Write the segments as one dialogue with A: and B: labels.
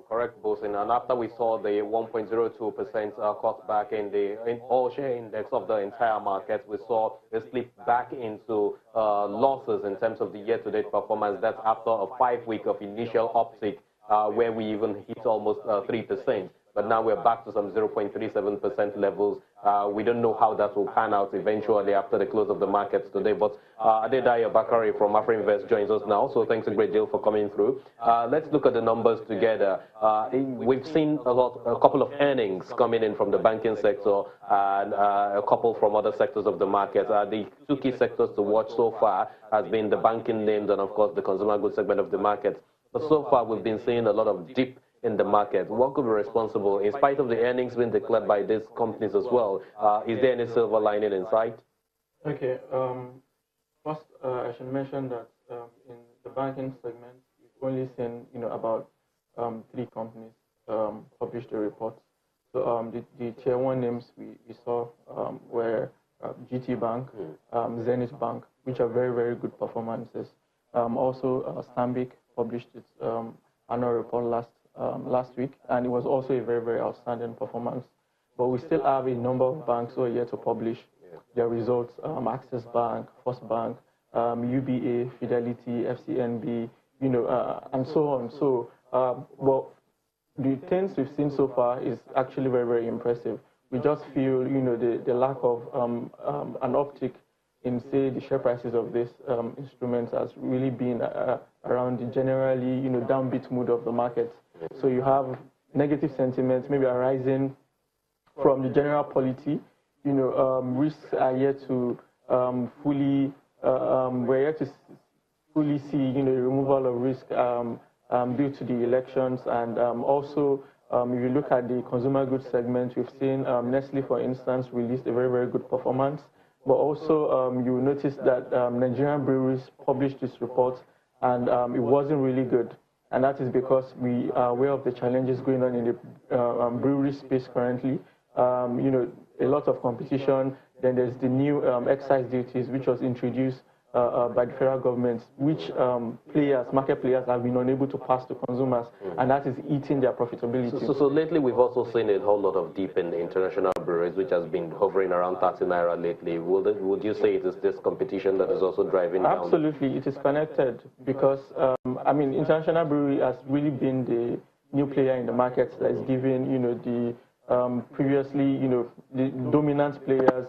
A: correct boosting. And after we saw the 1.02% cut back in all share index of the entire market, we saw a slip back into losses in terms of the year-to-date performance. That's after a 5-week of initial uptick where we even hit almost 3%. But now we're back to some 0.37% levels. We don't know how that will pan out eventually after the close of the markets today. But Adedayo Bakare from Afrinvest joins us now. So thanks a great deal for coming through. Let's look at the numbers together. We've seen a couple of earnings coming in from the banking sector and a couple from other sectors of the market. The two key sectors to watch so far has been the banking names and, of course, the consumer goods segment of the market. But so far, we've been seeing a lot of dip in the market. What could be responsible, in spite of the earnings being declared by these companies as well? Is there any silver lining in sight?
B: Okay. First, I should mention that in the banking segment, we've only seen about 3 companies publish the reports. So the tier 1 names we saw were GT Bank, Zenith Bank, which are very, very good performances. Also, Stanbic published its annual report last week, and it was also a very, very outstanding performance. But we still have a number of banks who are yet to publish their results. Access Bank, First Bank, UBA, Fidelity, FCNB, and so on. So, well, the things we've seen so far is actually very, very impressive. We just feel, the lack of an uptick in, say, the share prices of these instruments has really been around the generally, downbeat mood of the market. So you have negative sentiments maybe arising from the general polity. Risks are yet to we're yet to fully see, the removal of risk due to the elections. And also, if you look at the consumer goods segment, we've seen Nestle, for instance, released a very, very good performance. But also, you will notice that Nigerian breweries published this report, and it wasn't really good. And that is because we are aware of the challenges going on in the brewery space currently. A lot of competition. Then there's the new excise duties, which was introduced by the federal government, which market players have been unable to pass to consumers, and that is eating their profitability.
A: So lately we've also seen a whole lot of dip in the international breweries, which has been hovering around 30 naira lately. Would you say it is this competition that is also driving down?
B: Absolutely, it is connected because, international brewery has really been the new player in the market that is giving, the previously, the dominant players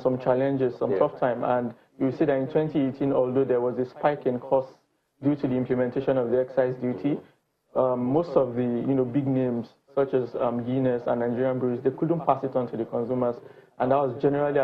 B: some challenges, some tough time. And you see that in 2018, although there was a spike in costs due to the implementation of the excise duty, most of the big names such as Guinness and Nigerian breweries, they couldn't pass it on to the consumers, and that was generally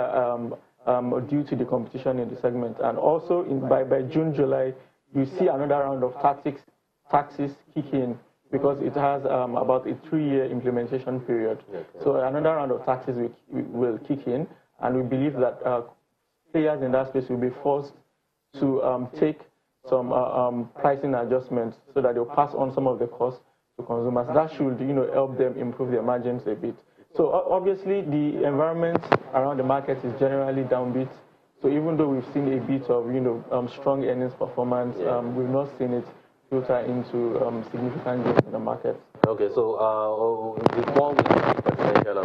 B: due to the competition in the segment. And also by June, July, you see another round of taxes kick in because it has about a 3-year implementation period. Okay. So another round of taxes will kick in, and we believe that players in that space will be forced to take some pricing adjustments so that they'll pass on some of the costs to consumers. That should, help them improve their margins a bit. So obviously, the environment around the market is generally downbeat. So even though we've seen a bit of, strong earnings performance, we've not seen it filter into significant gains in the market.
A: Okay, so before we see presidential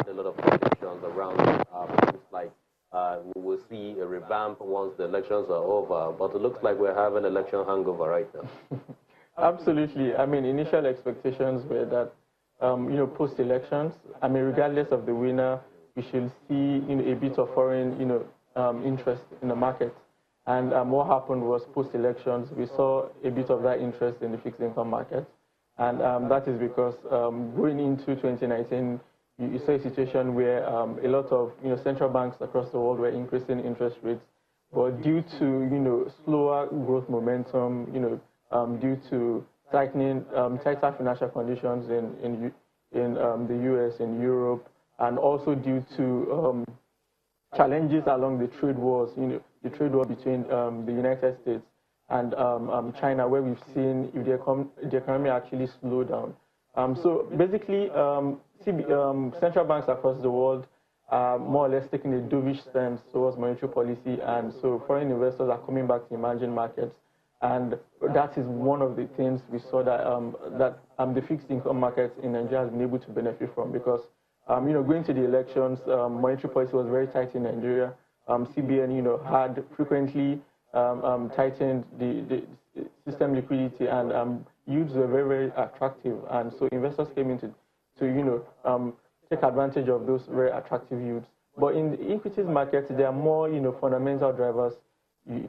A: a lot of predictions around things like we will see a revamp once the elections are over, but it looks like we're having election hangover right now.
B: Absolutely. Initial expectations were that, post-elections, regardless of the winner, we should see a bit of foreign, interest in the market. And what happened was post-elections, we saw a bit of that interest in the fixed income market. And that is because going into 2019, you saw a situation where a lot of central banks across the world were increasing interest rates, but due to slower growth momentum, due to tighter financial conditions in the US and Europe, and also due to challenges along the trade wars, the trade war between the United States and China, where we've seen the economy actually slow down. So basically, central banks across the world are more or less taking a dovish stance towards monetary policy, and so foreign investors are coming back to emerging markets. And that is one of the things we saw that the fixed income markets in Nigeria has been able to benefit from, because going to the elections, monetary policy was very tight in Nigeria. CBN, had frequently tightened the system liquidity, and yields were very, very attractive. And so investors came in to take advantage of those very attractive yields. But in the equities market, there are more, fundamental drivers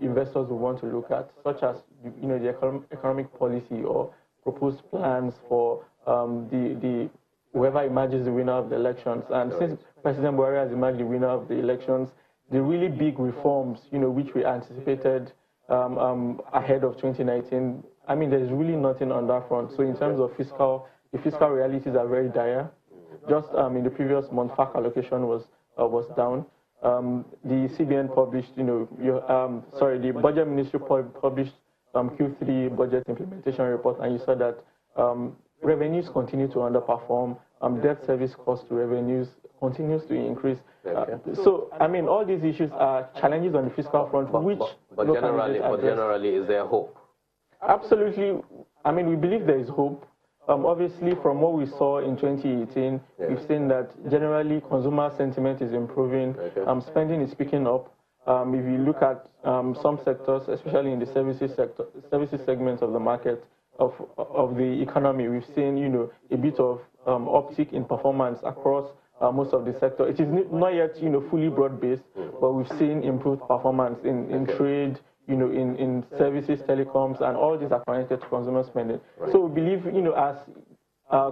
B: investors will want to look at, such as, the economic policy or proposed plans for whoever emerges the winner of the elections. And since President Buhari has emerged the winner of the elections, the really big reforms, which we anticipated ahead of 2019, there's really nothing on that front. So in terms of the fiscal realities are very dire. Just in the previous month, FAC allocation was down. The CBN published, the Budget Ministry published Q3 budget implementation report, and you saw that revenues continue to underperform. Debt service cost to revenues continues to increase. So, all these issues are challenges on the fiscal front,
A: but generally, is there hope?
B: Absolutely. We believe there is hope. Obviously, from what we saw in 2018, we've seen that generally consumer sentiment is improving. Spending is picking up. If you look at some sectors, especially in the services segments of the market of the economy, we've seen a bit of uptick in performance across most of the sector. It is not yet fully broad-based, but we've seen improved performance in trade, in services, telecoms, and all these are connected to consumer spending. So we believe, as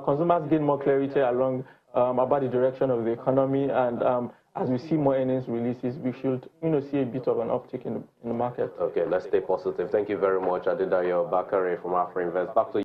B: consumers gain more clarity along about the direction of the economy, and as we see more earnings releases, we should, see a bit of an uptick in the market.
A: Okay, let's stay positive. Thank you very much, Adedayo Bakare from Afrinvest. Back to you.